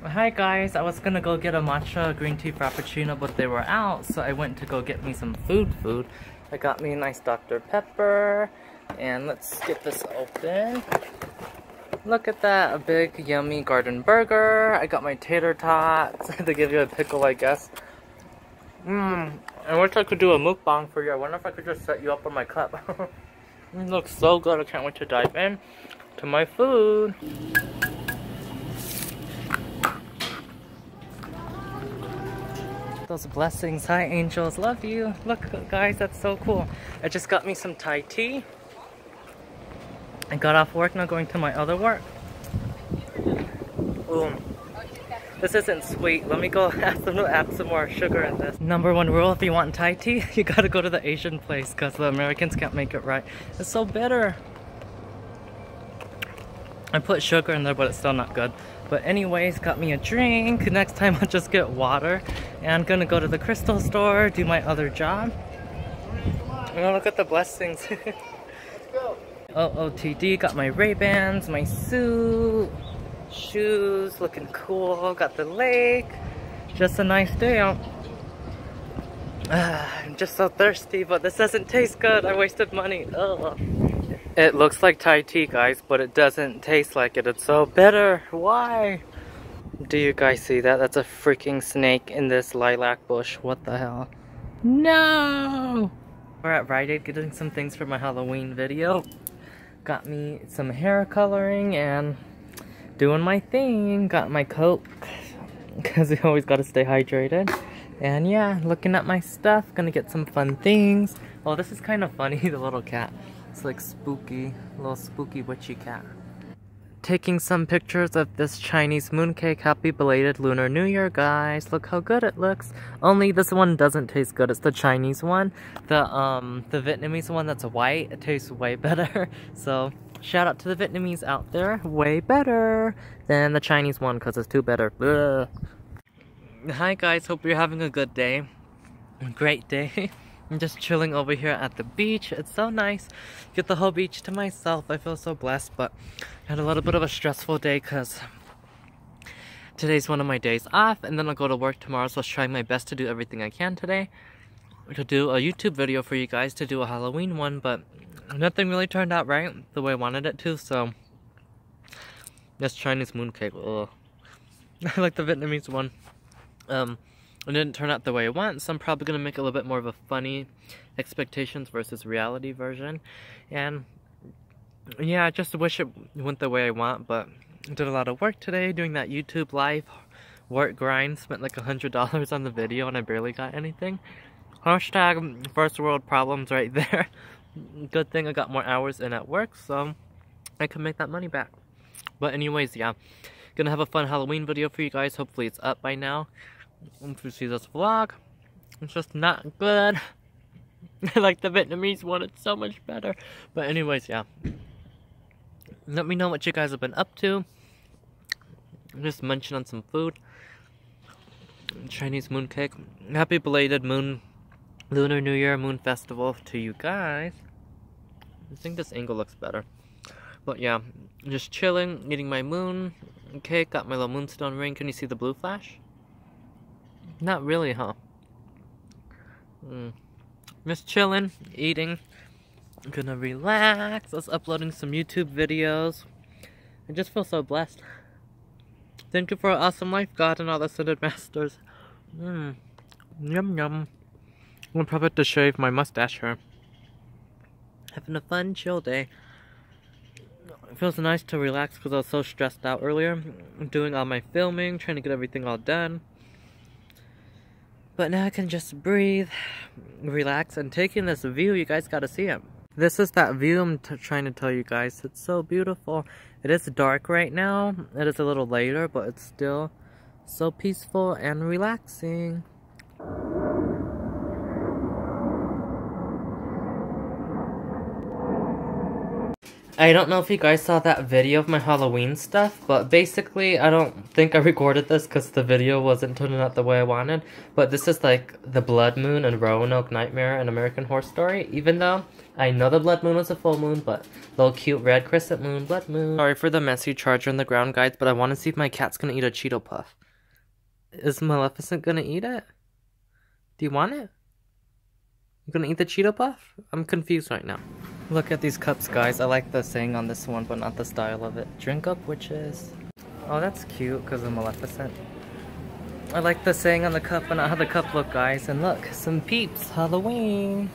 Hi guys, I was gonna go get a matcha green tea frappuccino, but they were out, so I went to go get me some food. I got me a nice Dr. Pepper, and let's get this open. Look at that, a big yummy garden burger. I got my tater tots to give you a pickle, I guess. I wish I could do a mukbang for you. I wonder if I could just set you up on my cup. It looks so good. I can't wait to dive in to my food. Those blessings. Hi angels, love you. Look guys, that's so cool. I just got me some Thai tea. I got off work, now going to my other work. Boom. This isn't sweet. Let me go add some more sugar in this. Number one rule, if you want Thai tea, you gotta go to the Asian place because the Americans can't make it right. It's so bitter. I put sugar in there, but it's still not good. But anyways, got me a drink. Next time I'll just get water. And I'm gonna go to the crystal store, do my other job. Oh, look at the blessings. OOTD, got my Ray-Bans, my suit, shoes, looking cool. Got the lake. Just a nice day out. I'm just so thirsty, but this doesn't taste good. I wasted money. Ugh. It looks like Thai tea, guys, but it doesn't taste like it. It's so bitter. Why? Do you guys see that? That's a freaking snake in this lilac bush. What the hell? No! We're at Rite Aid getting some things for my Halloween video. Got me some hair coloring and doing my thing. Got my Coke, because we always gotta stay hydrated. And yeah, looking at my stuff. Gonna get some fun things. Oh, this is kind of funny, the little cat. It's like spooky, little spooky witchy cat. Taking some pictures of this Chinese mooncake. Happy belated Lunar New Year, guys. Look how good it looks. Only this one doesn't taste good. It's the Chinese one. The Vietnamese one that's white, it tastes way better. So shout out to the Vietnamese out there. Way better than the Chinese one because it's too better. Ugh. Hi guys, hope you're having a good day. Great day. I'm just chilling over here at the beach. It's so nice. Get the whole beach to myself. I feel so blessed, but I had a little bit of a stressful day because today's one of my days off, and then I'll go to work tomorrow, so I was trying my best to do everything I can today. To do a YouTube video for you guys, to do a Halloween one, but nothing really turned out right the way I wanted it to, so this Chinese mooncake, ugh. I like the Vietnamese one. It didn't turn out the way I want, so I'm probably going to make a little bit more of a funny expectations versus reality version. And yeah, I just wish it went the way I want, but I did a lot of work today doing that YouTube live work grind. Spent like $100 on the video and I barely got anything. Hashtag first world problems right there. Good thing I got more hours in at work, so I can make that money back. But anyways, yeah, gonna have a fun Halloween video for you guys. Hopefully it's up by now. If you see this vlog, it's just not good. I like the Vietnamese one, it's so much better. But anyways, yeah, let me know what you guys have been up to. I'm just munching on some food. Chinese mooncake. Happy belated Lunar New Year moon festival to you guys. I think this angle looks better. But yeah, just chilling, eating my moon cake. Got my little moonstone ring. Can you see the blue flash? Not really, huh? Just chilling, eating. I'm gonna relax. I was uploading some YouTube videos. I just feel so blessed. Thank you for an awesome life, God, and all the ascended masters. Yum yum. I'm gonna probably have to shave my mustache here. Having a fun, chill day. It feels nice to relax because I was so stressed out earlier. I'm doing all my filming, trying to get everything all done. But now I can just breathe, relax, and taking this view, you guys gotta see it. This is that view I'm trying to tell you guys. It's so beautiful. It is dark right now. It is a little later, but it's still so peaceful and relaxing. I don't know if you guys saw that video of my Halloween stuff, but basically I don't think I recorded this because the video wasn't turning out the way I wanted. But this is like the blood moon and Roanoke Nightmare and American Horror Story, even though I know the blood moon was a full moon, but little cute red crescent moon, blood moon. Sorry for the messy charger in the ground, guys, but I want to see if my cat's gonna eat a Cheeto Puff. Is Maleficent gonna eat it? Do you want it? You gonna eat the Cheeto Puff? I'm confused right now. Look at these cups, guys. I like the saying on this one, but not the style of it. Drink up, witches. Oh, that's cute because of Maleficent. I like the saying on the cup, but not how the cup look, guys. And look, some peeps. Halloween.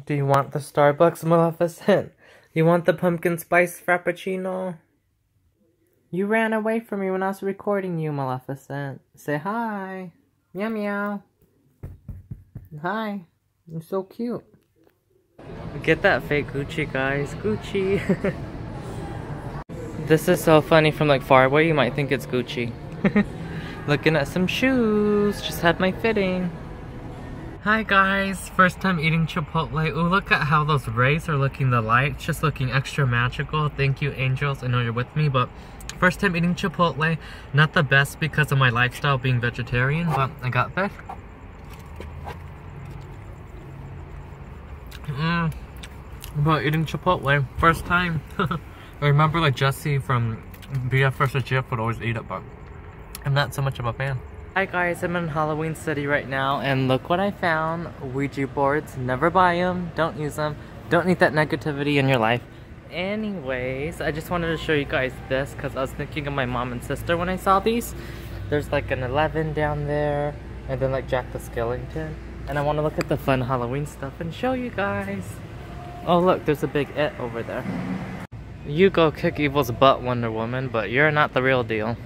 Do you want the Starbucks, Maleficent? You want the pumpkin spice frappuccino? You ran away from me when I was recording you, Maleficent. Say hi. Meow meow. Hi. You're so cute. Get that fake Gucci, guys. Gucci. This is so funny from like far away. You might think it's Gucci. Looking at some shoes. Just had my fitting. Hi guys. First time eating Chipotle. Ooh, look at how those rays are looking. The light's just looking extra magical. Thank you, angels. I know you're with me, but first time eating Chipotle. Not the best because of my lifestyle being vegetarian, but I got fish. About eating Chipotle, first time. I remember like Jesse from BF vs. GF would always eat it, but I'm not so much of a fan. Hi guys, I'm in Halloween City right now, and look what I found. Ouija boards. Never buy them, don't use them, don't need that negativity in your life. Anyways, I just wanted to show you guys this because I was thinking of my mom and sister when I saw these. There's like an 11 down there, and then like Jack the Skellington. And I want to look at the fun Halloween stuff and show you guys. Oh look, there's a big it over there. You go kick evil's butt, Wonder Woman, but you're not the real deal.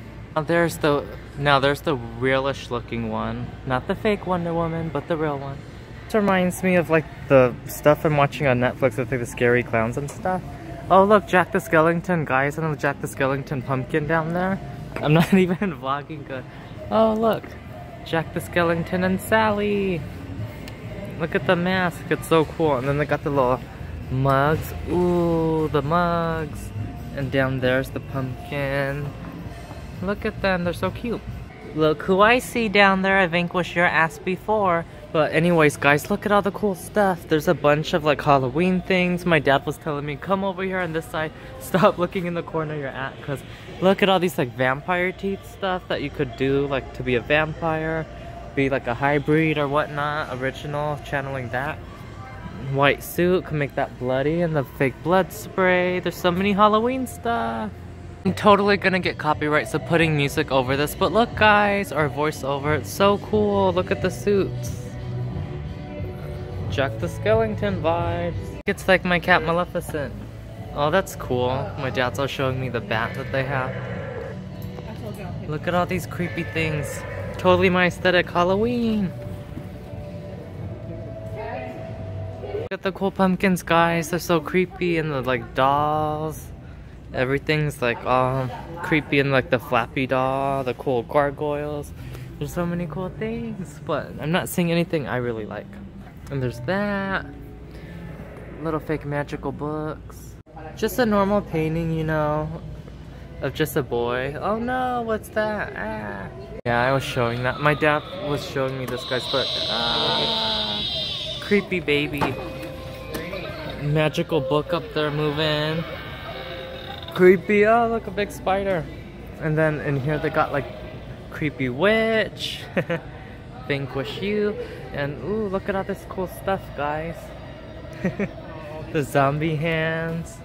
There's the realish looking one. Not the fake Wonder Woman, but the real one. This reminds me of like the stuff I'm watching on Netflix with like the scary clowns and stuff. Oh look, Jack the Skellington, guys, and the Jack the Skellington pumpkin down there. I'm not even vlogging good. Oh look, Jack the Skellington and Sally. Look at the mask, it's so cool. And then they got the little mugs. Ooh, the mugs. And down there's the pumpkin. Look at them, they're so cute. Look who I see down there. I vanquished your ass before. But anyways, guys, look at all the cool stuff. There's a bunch of like Halloween things. My dad was telling me, come over here on this side. Stop looking in the corner you're at. Because look at all these like vampire teeth stuff that you could do like to be a vampire. Be like a hybrid or whatnot, original, channeling that. White suit, can make that bloody, and the fake blood spray. There's so many Halloween stuff. I'm totally gonna get copyright, so putting music over this, but look guys, our voiceover, it's so cool. Look at the suits. Jack the Skellington vibes. It's like my cat Maleficent. Oh, that's cool. My dad's all showing me the bat that they have. Look at all these creepy things. Totally my aesthetic Halloween. Look at the cool pumpkins, guys. They're so creepy, and the like dolls. Everything's like creepy, and like the flappy doll, the cool gargoyles. There's so many cool things, but I'm not seeing anything I really like. And there's that. Little fake magical books. Just a normal painting, you know, of just a boy. Oh no, what's that? Ah. Yeah, I was showing that. My dad was showing me this guy's book. Creepy baby. Magical book up there moving. Creepy. Oh, look, a big spider. And then in here they got like creepy witch. Vanquish you. And ooh, look at all this cool stuff, guys. The zombie hands.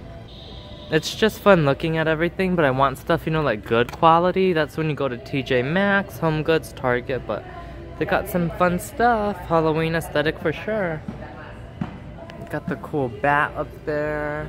It's just fun looking at everything, but I want stuff, you know, like good quality. That's when you go to TJ Maxx, Home Goods, Target, but they got some fun stuff. Halloween aesthetic for sure. Got the cool bat up there.